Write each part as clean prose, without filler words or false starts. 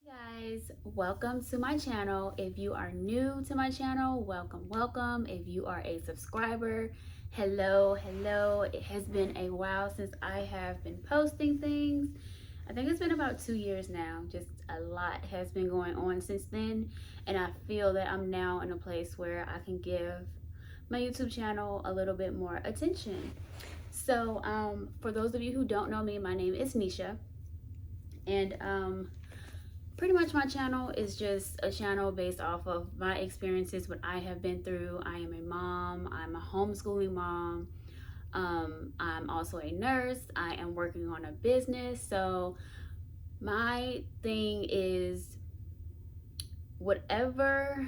Guys, welcome to my channel. If you are new to my channel, welcome. If you are a subscriber, hello. It has been a while since I have been posting things. I think it's been about 2 years now. Just a lot has been going on since then, and I feel that I'm now in a place where I can give my YouTube channel a little bit more attention. So for those of you who don't know me, my name is Nisha, and pretty much my channel is just a channel based off of my experiences, what I have been through. I am a mom. I'm a homeschooling mom. I'm also a nurse. I am working on a business. So my thing is whatever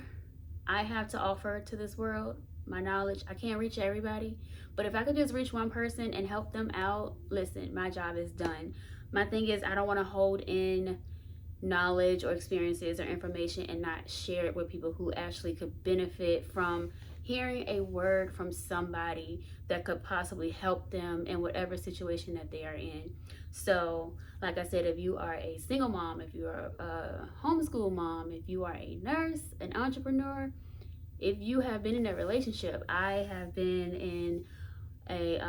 I have to offer to this world, my knowledge, I can't reach everybody, but if I could just reach one person and help them out, listen, my job is done. My thing is I don't want to hold in knowledge or experiences or information and not share it with people who actually could benefit from hearing a word from somebody that could possibly help them in whatever situation that they are in. So like I said, if you are a single mom, if you are a homeschool mom, if you are a nurse, an entrepreneur, if you have been in a relationship, I have been in a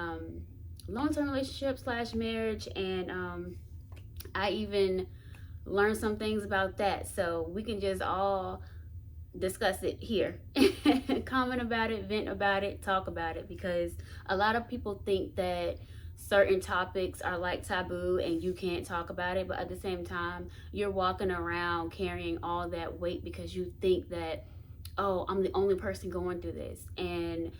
long-term relationship / marriage, and I even learn some things about that, so we can just all discuss it here. Comment about it, vent about it, talk about it, because a lot of people think that certain topics are like taboo and you can't talk about it, but at the same time you're walking around carrying all that weight because you think that, oh, I'm the only person going through this, and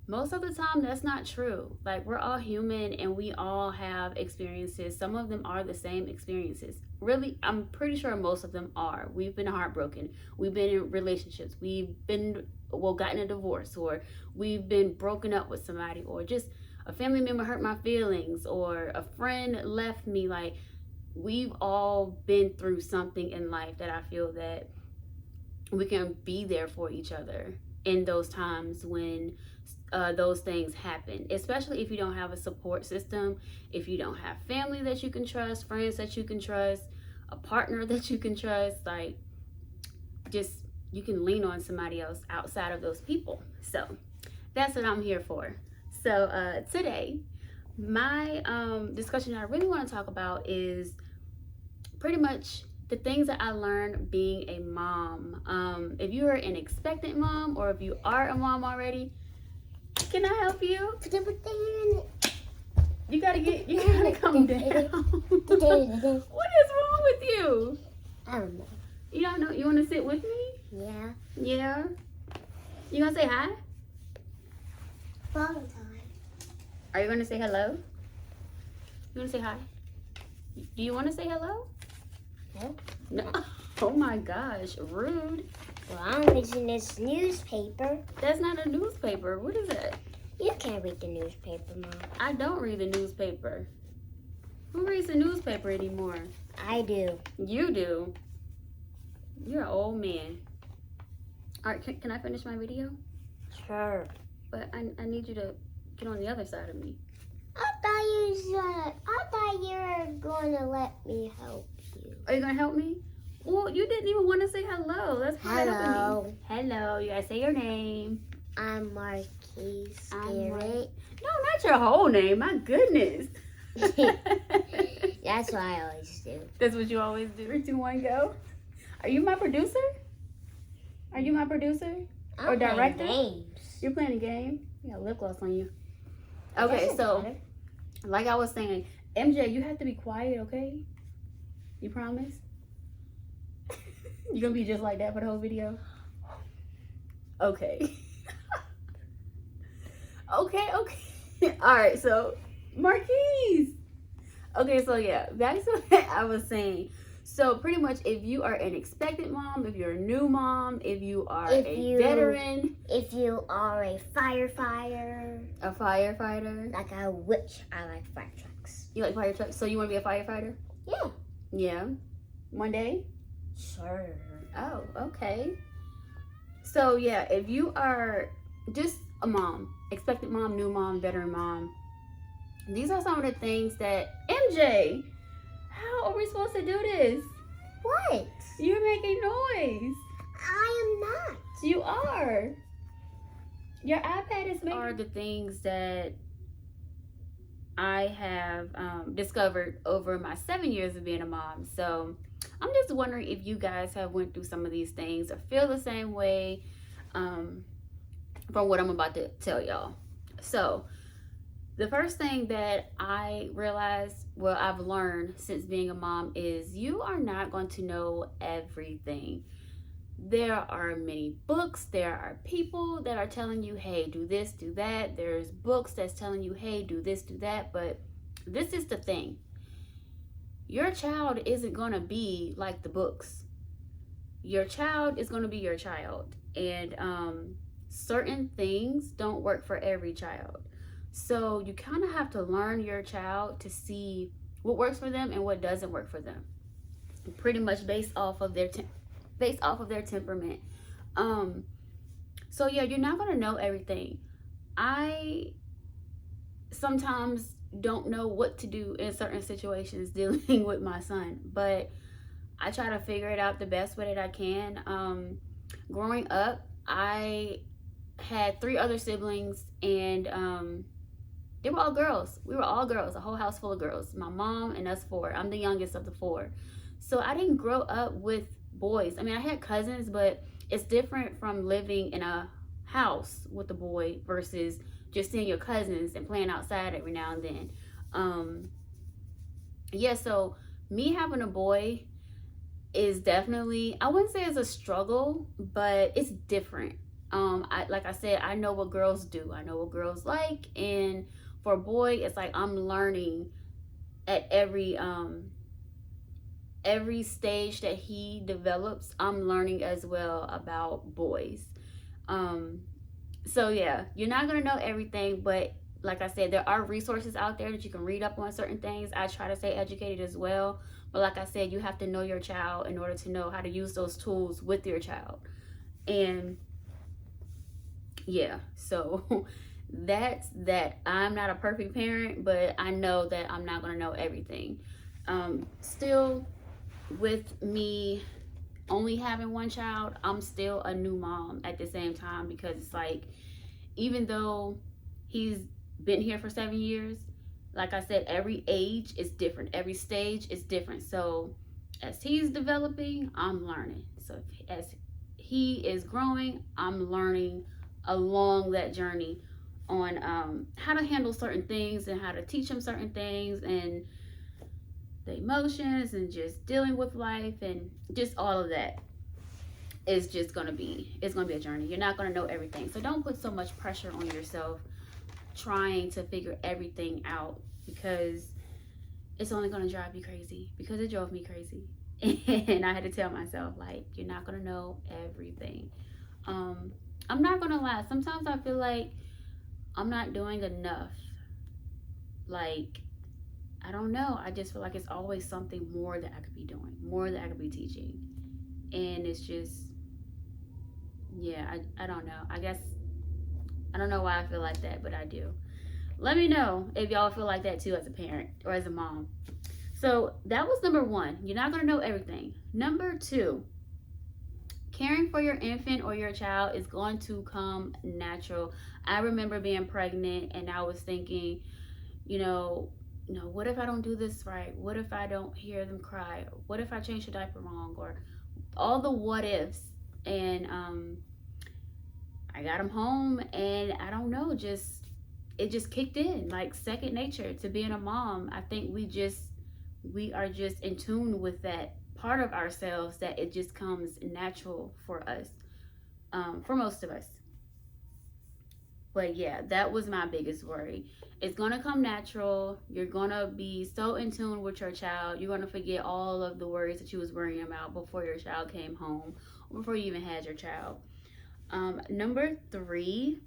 most of the time that's not true. Like, we're all human and we all have experiences. Some of them are the same experiences. Really, I'm pretty sure most of them are. We've been heartbroken, we've been in relationships, we've been gotten a divorce, or we've been broken up with somebody, or just a family member hurt my feelings, or a friend left me. Like, we've all been through something in life that I feel that we can be there for each other in those times when those things happen, especially if you don't have a support system, if you don't have family that you can trust, friends that you can trust, a partner that you can trust. Like, just, you can lean on somebody else outside of those people. So that's what I'm here for. So today, my discussion that I really want to talk about is pretty much the things that I learned being a mom. If you are an expectant mom, or if you are a mom already, can I help you? You gotta calm down. What is wrong with you? I don't know. You don't know? You wanna sit with me? Yeah. Yeah. You gonna say hi? Bottle time. Are you gonna say hello? You wanna say hi? Do you wanna say hello? No. No. Oh my gosh, rude. Well, I'm reading this newspaper. That's not a newspaper. What is it? You can't read the newspaper, Mom. I don't read the newspaper. Who reads the newspaper anymore? I do. You do. You're an old man. All right, can I finish my video? Sure. But I need you to get on the other side of me. I thought you were going to let me help you. Are you gonna help me? Well, you didn't even want to say hello. That's part of Hello. me. Hello. You gotta say your name. I'm Marquis Spirit. No, not your whole name. My goodness. That's what I always do. That's what you always do. 3, 2, 1, go. Are you my producer? Are you my producer? I'm Or director? playing games. You're playing a game? You got lip gloss on you. Okay, Doesn't so matter. like I was saying, MJ, you have to be quiet, okay? You promise? You gonna be just like that for the whole video? Okay. Okay. All right, so Marquise. Okay, so yeah, back to what I was saying. So pretty much, if you are an expectant mom, if you're a new mom, if you are veteran, If you are a firefighter, a firefighter. like a witch, I like fire trucks. You like fire trucks? So you want to be a firefighter? Yeah. Yeah. One day? Sure. Oh, okay. So yeah, if you are just a mom, expectant mom, new mom, veteran mom, these are some of the things that MJ, how are we supposed to do this? What? You're making noise. I am not. You are. Your iPad is making... Are the things that I have discovered over my 7 years of being a mom. So I'm just wondering if you guys have went through some of these things or feel the same way from what I'm about to tell y'all. So the first thing that I realized, well, I've learned since being a mom, is you are not going to know everything. There are many books, there are people that are telling you, hey, do this, do that. There's books that's telling you, hey, do this, do that. But this is the thing. Your child isn't going to be like the books. Your child is going to be your child. And certain things don't work for every child. So you kind of have to learn your child to see what works for them and what doesn't work for them. Pretty much based off of their temperament. So yeah, you're not gonna know everything. I sometimes don't know what to do in certain situations dealing with my son, but I try to figure it out the best way that I can. Growing up, I had 3 other siblings, and they were all girls. We were all girls, a whole house full of girls. My mom and us 4. I'm the youngest of the 4. So I didn't grow up with boys. I mean, I had cousins, but it's different from living in a house with a boy versus just seeing your cousins and playing outside every now and then. Yeah, so me having a boy is definitely, I wouldn't say it's a struggle, but it's different. Like I said, I know what girls do. I know what girls like, and for a boy, it's like I'm learning at every stage that he develops. I'm learning as well about boys. So yeah, you're not gonna know everything, but like I said, there are resources out there that you can read up on certain things. I try to stay educated as well, but like I said, you have to know your child in order to know how to use those tools with your child. And yeah, so that's that. I'm not a perfect parent, but I know that I'm not gonna know everything. Still, with me only having one child, I'm still a new mom at the same time, because it's like, even though he's been here for 7 years, like I said, every age is different, every stage is different. So as he's developing, I'm learning. So as he is growing, I'm learning along that journey on how to handle certain things and how to teach him certain things, and the emotions, and just dealing with life, and just all of that is just gonna be, it's gonna be a journey. You're not gonna know everything, so don't put so much pressure on yourself trying to figure everything out, because it's only gonna drive you crazy, because it drove me crazy. And I had to tell myself, like, you're not gonna know everything. I'm not gonna lie, sometimes I feel like I'm not doing enough. Like, I don't know. I just feel like it's always something more that I could be doing, more that I could be teaching. And it's just, yeah, I don't know. I guess, I don't know why I feel like that, but I do. Let me know if y'all feel like that too as a parent or as a mom. So that was number 1. You're not going to know everything. Number 2, caring for your infant or your child is going to come natural. I remember being pregnant and I was thinking, you know, what if I don't do this right? What if I don't hear them cry? What if I change the diaper wrong? Or all the what ifs. And I got him home, and I don't know, it just kicked in like second nature to being a mom. I think we are just in tune with that part of ourselves, that it just comes natural for us, for most of us. But yeah, that was my biggest worry. It's gonna come natural. You're gonna be so in tune with your child. You're gonna forget all of the worries that you was worrying about before your child came home, or before you even had your child. Number 3,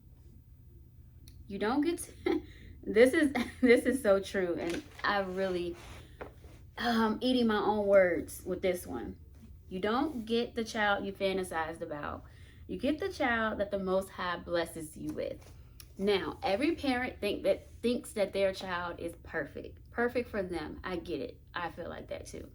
you don't get to, this is so true, and I really eating my own words with this one. You don't get the child you fantasized about. You get the child that the Most High blesses you with. Now, every parent thinks that their child is perfect for them. I get it. I feel like that too.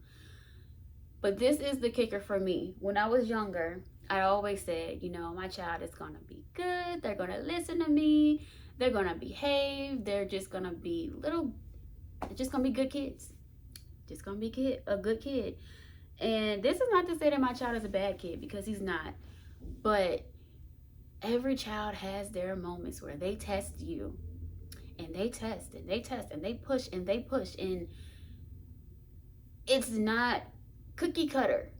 But this is the kicker for me. When I was younger, I always said, my child is going to be good. They're going to listen to me. They're going to behave. They're just going to be just going to be good kids. Just going to be a good kid. And this is not to say that my child is a bad kid, because he's not. But every child has their moments where they test you. And they test and they test and they push and they push. And it's not cookie cutter.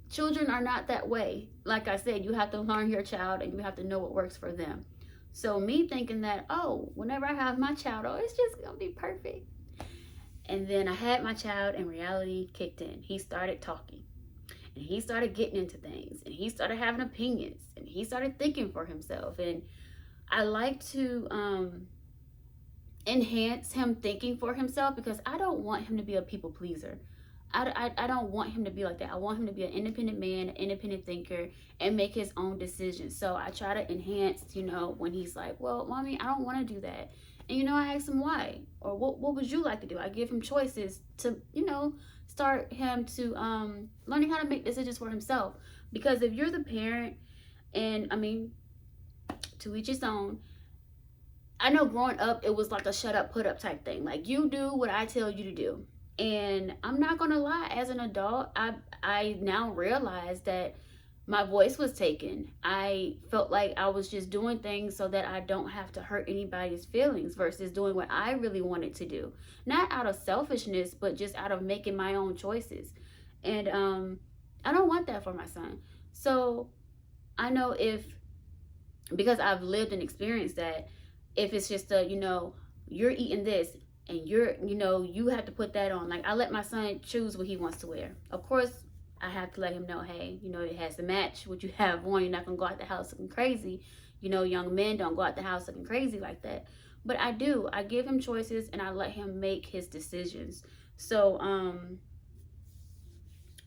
Children are not that way. Like I said, you have to learn your child and you have to know what works for them. So me thinking that, whenever I have my child, it's just going to be perfect. And then I had my child and reality kicked in. He started talking and he started getting into things and he started having opinions and he started thinking for himself. And I like to enhance him thinking for himself, because I don't want him to be a people pleaser. I don't want him to be like that. I want him to be an independent man, an independent thinker, and make his own decisions. So I try to enhance, when he's like, well, mommy, I don't want to do that. And, I ask him why, or what would you like to do? I give him choices to, start him to learning how to make decisions for himself. Because if you're the parent, and to each his own, I know growing up, it was like a shut up, put up type thing. Like, you do what I tell you to do. And I'm not gonna lie, as an adult, I now realize that my voice was taken. I felt like I was just doing things so that I don't have to hurt anybody's feelings, versus doing what I really wanted to do. Not out of selfishness, but just out of making my own choices. And I don't want that for my son. So I know, because I've lived and experienced that, if it's just you're eating this and you have to put that on. Like, I let my son choose what he wants to wear. Of course, I have to let him know, hey, it has to match what you have on. You're not gonna go out the house looking crazy. Young men don't go out the house looking crazy like that. But I do. I give him choices and I let him make his decisions. So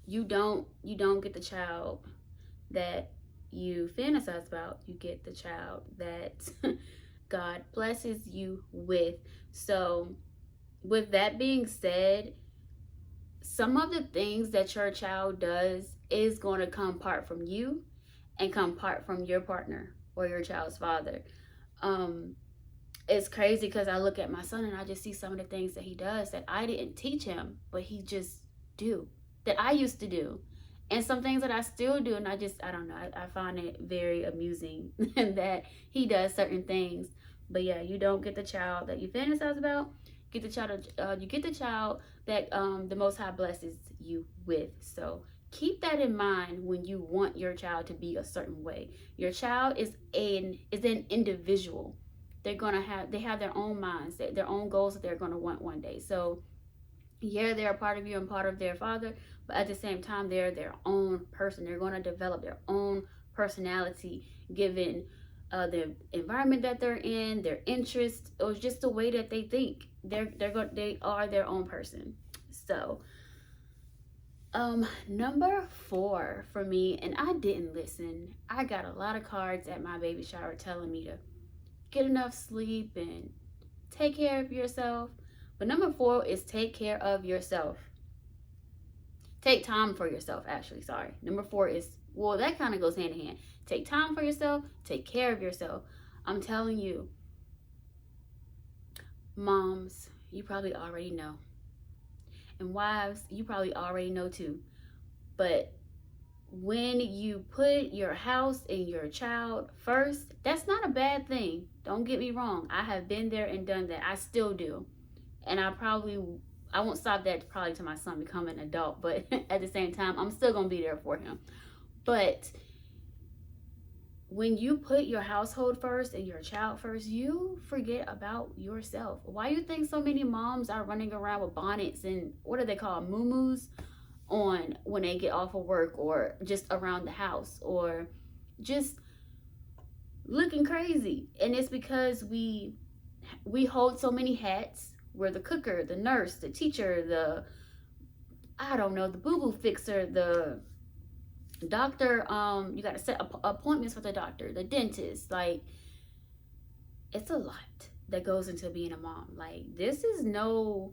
you don't get the child that you fantasize about. You get the child that God blesses you with. So with that being said, some of the things that your child does is going to come part from you and come part from your partner or your child's father. It's crazy because I look at my son and I just see some of the things that he does that I didn't teach him, but he just do, that I used to do. And some things that I still do, and I don't know, I find it very amusing that he does certain things. But yeah, you don't get the child that you fantasize about. You get the child that the Most High blesses you with. So keep that in mind when you want your child to be a certain way. Your child is an individual. They have their own minds, their own goals that they're gonna want one day. So yeah, they're a part of you and part of their father, but at the same time, they're their own person. They're going to develop their own personality given the environment that they're in, their interests, or just the way that they think. They are their own person. So number 4 for me, and I didn't listen. I got a lot of cards at my baby shower telling me to get enough sleep and take care of yourself. But number 4 is take care of yourself. Take time for yourself, actually, sorry. Number 4 is, well, that kind of goes hand in hand. Take time for yourself, take care of yourself. I'm telling you, moms, you probably already know. And wives, you probably already know too. But when you put your house and your child first, that's not a bad thing. Don't get me wrong. I have been there and done that. I still do. And I won't stop that probably to my son becoming an adult, but at the same time, I'm still gonna be there for him. But when you put your household first and your child first, you forget about yourself. Why you think so many moms are running around with bonnets and what do they call muumuus on when they get off of work, or just around the house, or just looking crazy? And it's because we hold so many hats. We're the cooker, the nurse, the teacher, the boo-boo fixer, the doctor. You got to set appointments with the doctor, the dentist. Like, it's a lot that goes into being a mom. Like, this is no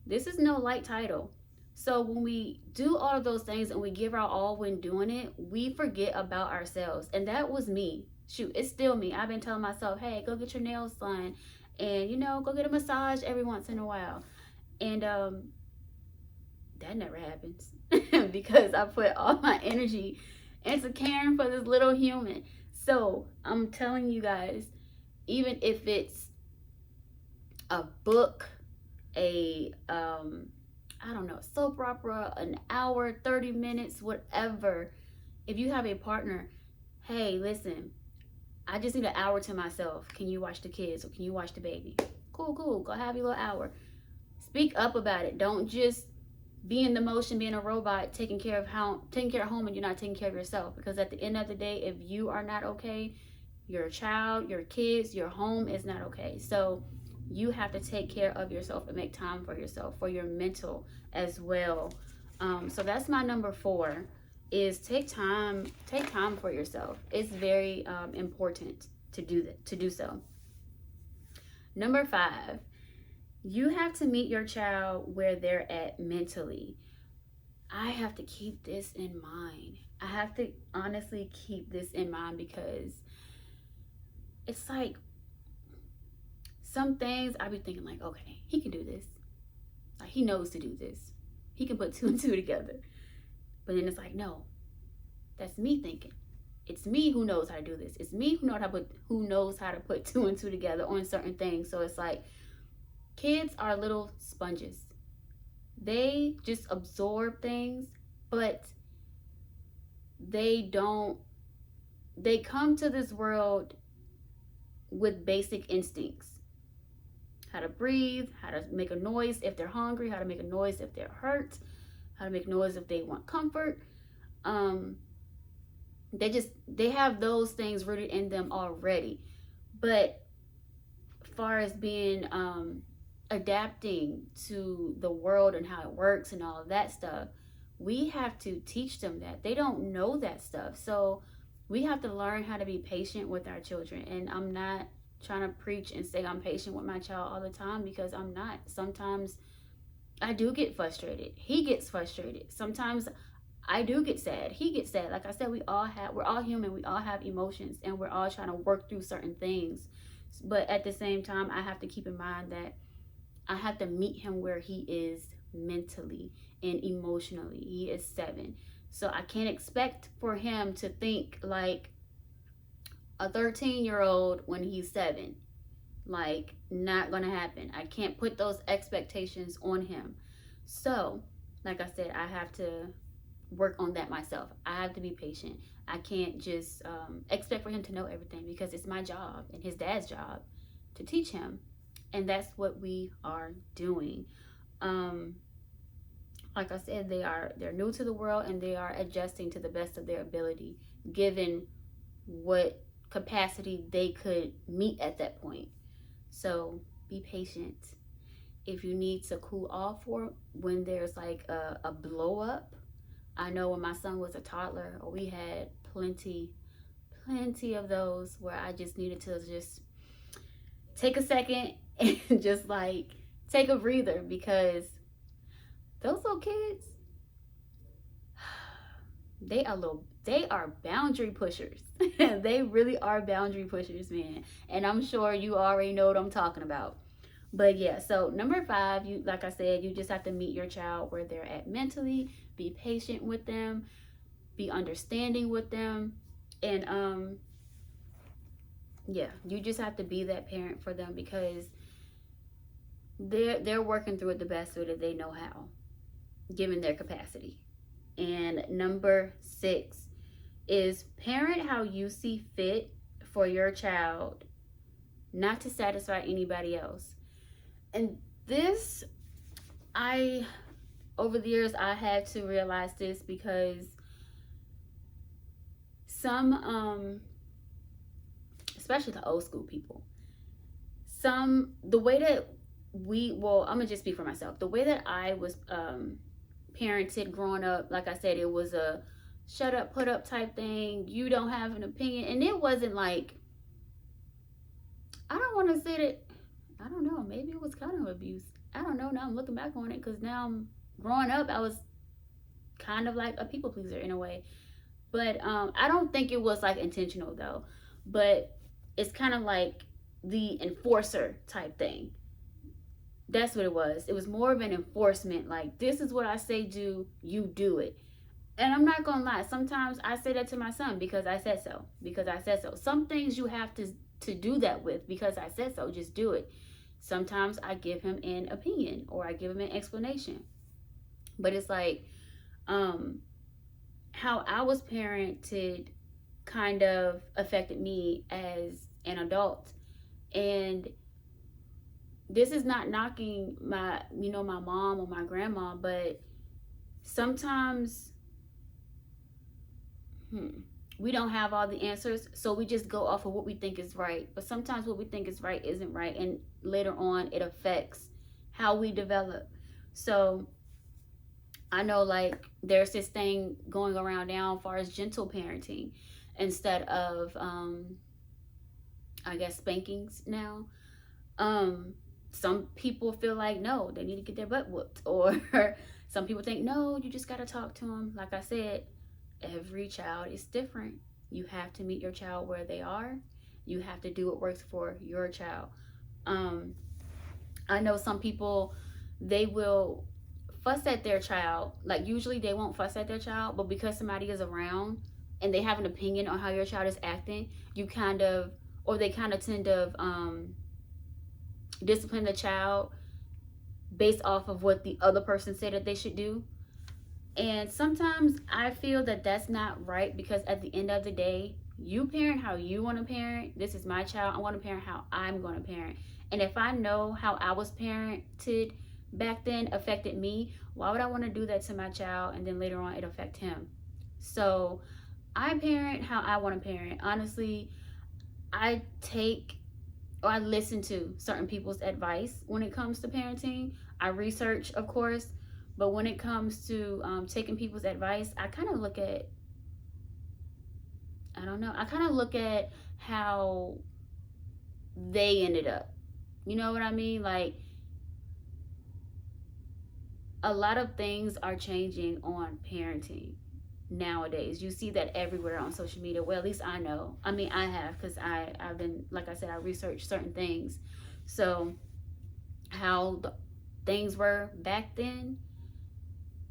light title. So when we do all of those things and we give our all when doing it, we forget about ourselves. And that was me. Shoot, it's still me. I've been telling myself, hey, go get your nails done, and go get a massage every once in a while. And that never happens because I put all my energy into caring for this little human. So I'm telling you guys, even if it's a book, a I don't know, soap opera, an hour, 30 minutes, whatever. If you have a partner, hey, listen, I just need an hour to myself. Can you watch the kids or can you watch the baby? Cool, cool. Go have your little hour. Speak up about it. Don't just be in the motion, being a robot, taking care of home, and you're not taking care of yourself. Because at the end of the day, if you are not okay, your child, your kids, your home is not okay. So you have to take care of yourself and make time for yourself, for your mental as well. So that's my number 4, is take time for yourself. It's very important to do that, to do so. Number 5, you have to meet your child where they're at mentally. I have to keep this in mind. I have to honestly keep this in mind because it's like some things I be thinking like, okay, he can do this. Like he knows to do this. He can put 2 and 2 together. But then it's like, no, that's me thinking. It's me who knows how to do this. It's me who knows how to put 2 and 2 together on certain things. So it's like kids are little sponges. They just absorb things, but they come to this world with basic instincts. How to breathe, how to make a noise if they're hungry, how to make a noise if they're hurt, how to make noise if they want comfort. They have those things rooted in them already. But as far as being adapting to the world and how it works and all of that stuff, we have to teach them that. They don't know that stuff. So we have to learn how to be patient with our children. And I'm not trying to preach and say I'm patient with my child all the time, because I'm not. Sometimes I do get frustrated. He gets frustrated. Sometimes I do get sad. He gets sad. Like I said, we're all human. We all have emotions, and we're all trying to work through certain things. But at the same time, I have to keep in mind that I have to meet him where he is mentally and emotionally. He is 7. So I can't expect for him to think like a 13-year-old when he's 7. Like, not gonna happen. I can't put those expectations on him. So, like I said, I have to work on that myself. I have to be patient. I can't just expect for him to know everything, because it's my job and his dad's job to teach him. And that's what we are doing. Like I said, they're new to the world, and they are adjusting to the best of their ability, given what capacity they could meet at that point. So be patient. If you need to cool off for when there's like a blow up, I know when my son was a toddler, we had plenty of those where I just needed to just take a second and just like take a breather, because those little kids, they are boundary pushers. They really are boundary pushers, man. And I'm sure you already know what I'm talking about. But yeah, so number 5, you, like I said, you just have to meet your child where they're at mentally, be patient with them, be understanding with them, and yeah, you just have to be that parent for them, because they're working through it the best way that they know how, given their capacity. And number 6 is parent how you see fit for your child, not to satisfy anybody else. And this, over the years, I had to realize this, because some, especially the old school people, the way that I'm gonna just speak for myself. The way that I was parented growing up, like I said, it was a shut up, put up type thing. You don't have an opinion. And it wasn't like, I don't want to say that, I don't know, maybe it was kind of abuse. I don't know. Now I'm looking back on it, because now I'm growing up, I was kind of like a people pleaser in a way. But I don't think it was like intentional though. But it's kind of like the enforcer type thing. That's what it was. It was more of an enforcement. Like, this is what I say do, you do it. And I'm not gonna lie, sometimes I say that to my son because I said so. Because I said so. Some things you have to do that with because I said so. Just do it. Sometimes I give him an opinion or I give him an explanation. But it's like, how I was parented kind of affected me as an adult. And this is not knocking my, my mom or my grandma, but sometimes we don't have all the answers, so we just go off of what we think is right. But sometimes what we think is right isn't right, and later on it affects how we develop. So I know, like, there's this thing going around now as far as gentle parenting instead of I guess spankings now. Some people feel like no, they need to get their butt whooped, or some people think no, you just got to talk to them. Like I said, every child is different. You have to meet your child where they are. You have to do what works for your child. I know some people, they will fuss at their child. Like, usually they won't fuss at their child, but because somebody is around and they have an opinion on how your child is acting, you kind of, or they kind of tend to discipline the child based off of what the other person said that they should do. And sometimes I feel that that's not right, because at the end of the day, you parent how you want to parent. This is my child. I want to parent how I'm going to parent. And if I know how I was parented back then affected me, why would I want to do that to my child and then later on it affect him? So I parent how I want to parent. Honestly, I listen to certain people's advice when it comes to parenting. I research, of course, but when it comes to taking people's advice, I kind of look at, how they ended up. You know what I mean? Like, a lot of things are changing on parenting nowadays. You see that everywhere on social media. Well, at least I know. I mean, I have, because I've been, like I said, I researched certain things. So how the things were back then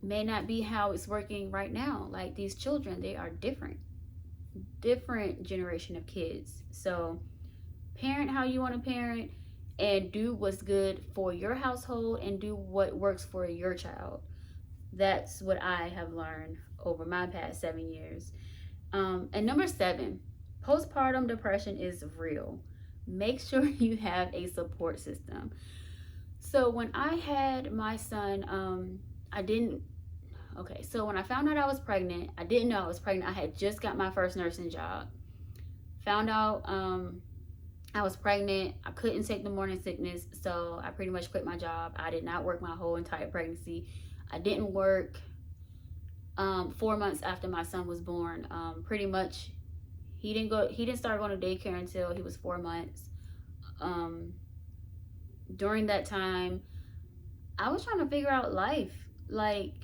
may not be how it's working right now. Like, these children, they are different generation of kids. So parent how you want to parent, and do what's good for your household, and do what works for your child. That's what I have learned over my past 7 years. And number 7, postpartum depression is real. Make sure you have a support system. So when I had my son, so when I found out I was pregnant, I didn't know I was pregnant. I had just got my first nursing job. Found out I was pregnant. I couldn't take the morning sickness, so I pretty much quit my job. I did not work my whole entire pregnancy. I didn't work 4 months after my son was born. Pretty much, he didn't start going to daycare until he was 4 months. During that time, I was trying to figure out life. Like,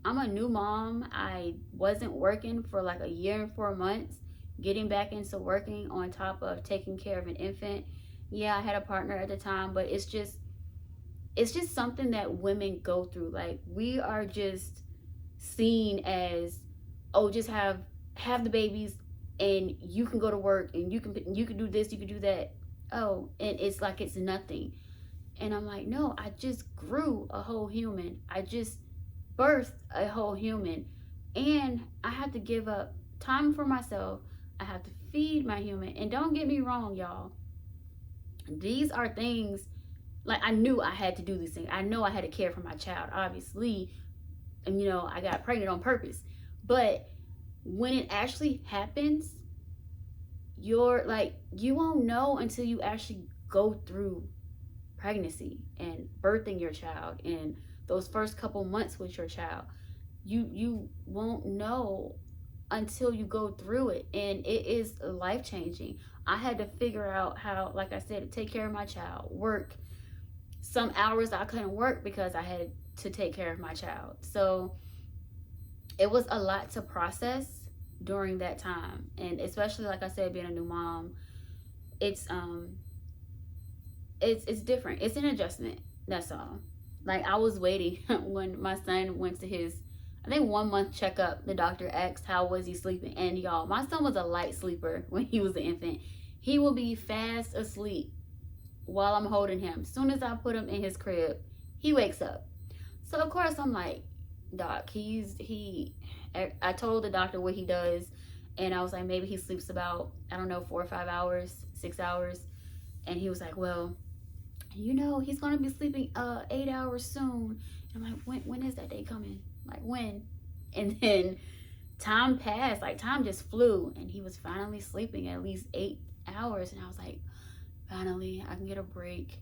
I'm a new mom. I wasn't working for like a year and 4 months. Getting back into working on top of taking care of an infant. Yeah, I had a partner at the time, but it's just something that women go through. Like, we are just seen as, oh, just have the babies and you can go to work and you can do this, you can do that. Oh, and it's like it's nothing. And I'm like, no, I just grew a whole human. I just birthed a whole human. And I have to give up time for myself. I have to feed my human. And don't get me wrong, y'all. These are things, like, I knew I had to do these things. I know I had to care for my child, obviously. And, I got pregnant on purpose. But when it actually happens, you won't know until you actually go through pregnancy and birthing your child and those first couple months with your child. You won't know until you go through it, and it is life-changing. I had to figure out how, like I said, to take care of my child, work some hours I couldn't work because I had to take care of my child. So it was a lot to process during that time, and especially, like I said, being a new mom, it's it's different. It's an adjustment. That's all. Like, I was waiting when my son went to his, I think, 1 month checkup. The doctor asked how was he sleeping, and y'all, my son was a light sleeper when he was an infant. He will be fast asleep while I'm holding him. As soon as I put him in his crib, he wakes up. So of course I'm like, doc, I told the doctor what he does, and I was like, maybe he sleeps about, I don't know, 4 or 5 hours, 6 hours. And he was like, well, he's gonna be sleeping 8 hours soon. And I'm like, when is that day coming? Like, when? And then time passed, like time just flew, and he was finally sleeping at least 8 hours. And I was like, finally I can get a break.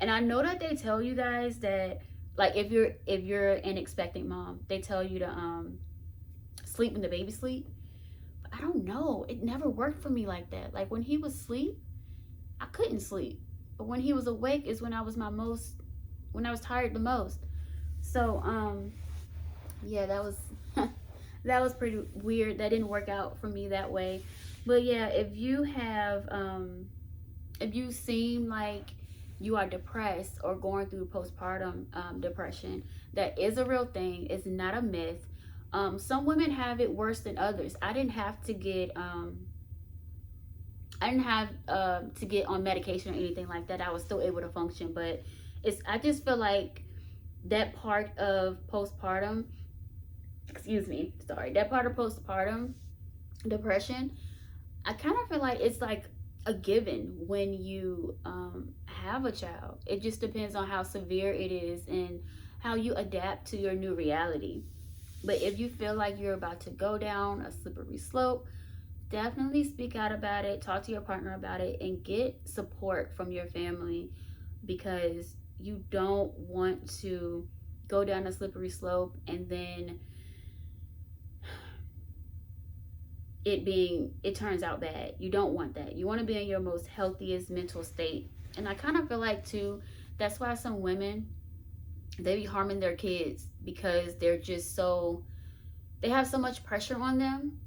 And I know that they tell you guys that, like, if you're an expectant mom, they tell you to sleep when the baby sleep. But I don't know, it never worked for me like that. Like, when he was asleep, I couldn't sleep, but when he was awake is when I was tired the most. So yeah, that was that was pretty weird. That didn't work out for me that way. But yeah, if you seem like you are depressed or going through postpartum depression, that is a real thing. It's not a myth. Some women have it worse than others. I didn't have to get on medication or anything like that. I was still able to function, but I just feel like that part of postpartum, that part of postpartum depression, I kind of feel like it's like a given when you have a child. It just depends on how severe it is and how you adapt to your new reality. But if you feel like you're about to go down a slippery slope, definitely speak out about it, talk to your partner about it, and get support from your family, because you don't want to go down a slippery slope and then it turns out bad. You don't want that. You want to be in your most healthiest mental state. And I kind of feel like too, that's why some women, they be harming their kids, because they're just they have so much pressure on them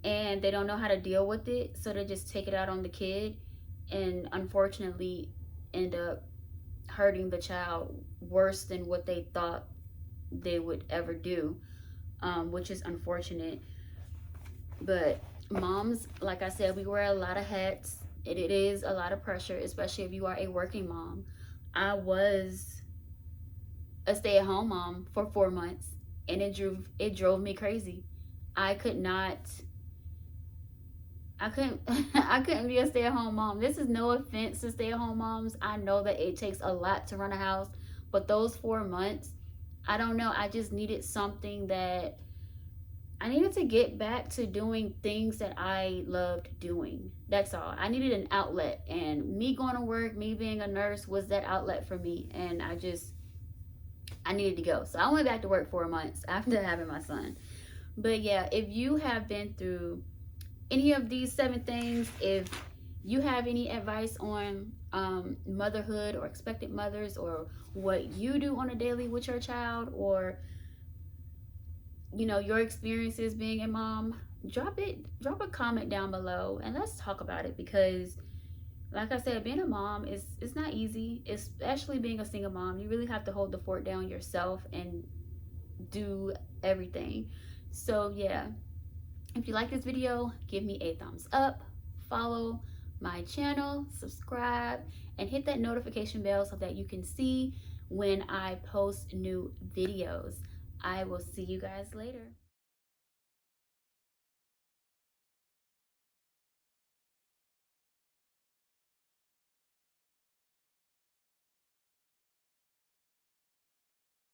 and they don't know how to deal with it, so they just take it out on the kid, and unfortunately end up hurting the child worse than what they thought they would ever do, which is unfortunate. But moms, like I said, we wear a lot of hats. It is a lot of pressure, especially if you are a working mom. I was a stay-at-home mom for 4 months, and it drove me crazy. I couldn't be a stay-at-home mom. This is no offense to stay-at-home moms. I know that it takes a lot to run a house, but those 4 months, I don't know, I just needed something that I needed to get back to doing things that I loved doing. That's all. I needed an outlet, and me going to work, me being a nurse, was that outlet for me. And I needed to go. So I went back to work 4 months after having my son. But yeah, if you have been through any of these 7 things, if you have any advice on motherhood or expectant mothers, or what you do on a daily with your child, or your experiences being a mom, drop a comment down below and let's talk about it. Because like I said, being a mom it's not easy, especially being a single mom. You really have to hold the fort down yourself and do everything. So yeah, if you like this video, give me a thumbs up, follow my channel, subscribe, and hit that notification bell so that you can see when I post new videos. I will see you guys later.